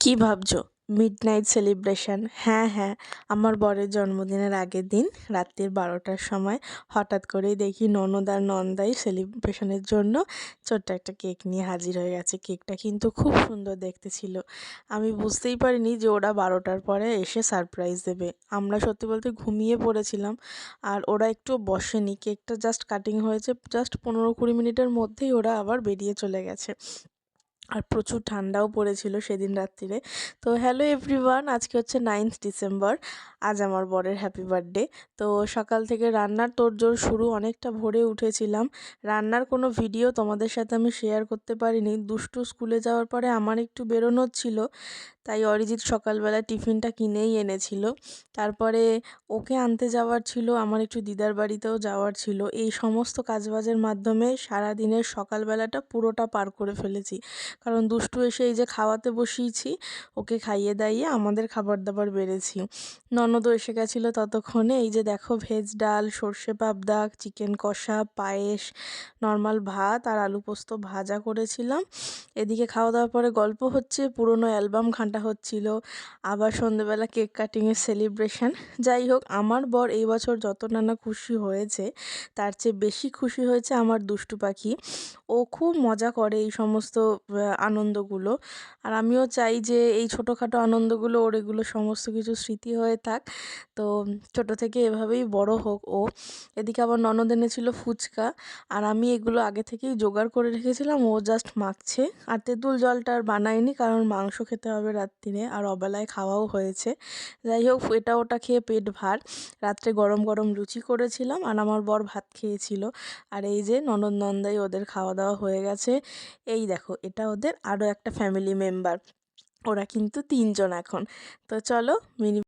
কি ভাবছো? Midnight celebration? হ্যাঁ হ্যাঁ, আমার বরের জন্মদিনের আগের দিন রাত্রির 12টার সময় হঠাৎ করেই দেখি ননদ আর নন্দাই সেলিব্রেশনের জন্য ছোট্ট একটা কেক নিয়ে হাজির হয়ে গেছে। কেকটা কিন্তু খুব সুন্দর দেখতে ছিল। আমি বুঝতেই পারিনি যে ওরা 12টার পরে এসে সারপ্রাইজ দেবে। আমরা সত্যি বলতে ঘুমিয়ে পড়েছিলাম, আর ওরা একটু বসেনি। কেকটা জাস্ট কাটিং হয়েছে, জাস্ট 15-20 মিনিটের মধ্যেই ওরা আবার বেরিয়ে চলে গেছে। আর প্রচুর ঠান্ডাও পড়েছিল সেদিন রাত্রিরে। তো হ্যালো এভরিওয়ান, আজকে হচ্ছে 9th ডিসেম্বর। আজ আমার বরের হ্যাপি বার্থডে। তো সকাল থেকে রান্নার তোড়জোড় শুরু, অনেকটা ভোরে উঠেছিলাম। রান্নার কোনো ভিডিও তোমাদের সাথে আমি শেয়ার করতে পারিনি। দুষ্টু স্কুলে যাওয়ার পরে আমার একটু বেরোনোর ছিল, তাই অরিজিৎ সকালবেলা টিফিনটা কিনেই এনেছিল। তারপরে ওকে আনতে যাওয়ার ছিল, আমার একটু দিদার বাড়িতেও যাওয়ার ছিল। এই সমস্ত কাজবাজের মাধ্যমে সারাদিনের সকালবেলাটা পুরোটা পার করে ফেলেছি। কারণ দুষ্টু এসে এই যে খাওয়াতে বসিয়েছি, ওকে খাইয়ে দাইয়ে আমাদের খাবার দাবার বেড়েছি। ননদও এসে গেছিলো ততক্ষণে। এই যে দেখো, ভেজ ডাল, সর্ষে পাবদা, চিকেন কষা, পায়েস, নর্মাল ভাত আর আলু পোস্ত ভাজা করেছিলাম। এদিকে খাওয়া দাওয়ার পরে গল্প হচ্ছে, পুরনো অ্যালবাম ঘাঁটা হচ্ছিল, আবার সন্ধেবেলা কেক কাটিংয়ের সেলিব্রেশন। যাই হোক, আমার বর এই বছর যতটা না খুশি হয়েছে, তার চেয়ে বেশি খুশি হয়েছে আমার দুষ্টু পাখি। ও খুব মজা করে এই সমস্ত আনন্দগুলো। আর আমিও চাই যে এই ছোটোখাটো আনন্দগুলো ওর এগুলো সমস্ত কিছু স্মৃতি হয়ে থাক। তো ছোটো থেকে এভাবেই বড় হোক ও। এদিকে আবার ননদ এনেছিল ফুচকা, আর আমি এগুলো আগে থেকেই জোগাড় করে রেখেছিলাম, ও জাস্ট মাখছে। আর তেঁতুল জলটা আর বানাইনি, কারণ মাংস খেতে হবে রাত্রিরে, আর অবেলায় খাওয়াও হয়েছে। যাই হোক, এটা ওটা খেয়ে পেট ভার। রাত্রে গরম গরম লুচি করেছিলাম, আর আমার বর ভাত খেয়েছিল। আর এই যে ননদ নন্দাই, ওদের খাওয়া দাওয়া হয়ে গেছে। এই দেখো, এটা ওদের আরও একটা ফ্যামিলি মেম্বার। ওরা কিন্তু 3 জন এখন। তো চলো মিনি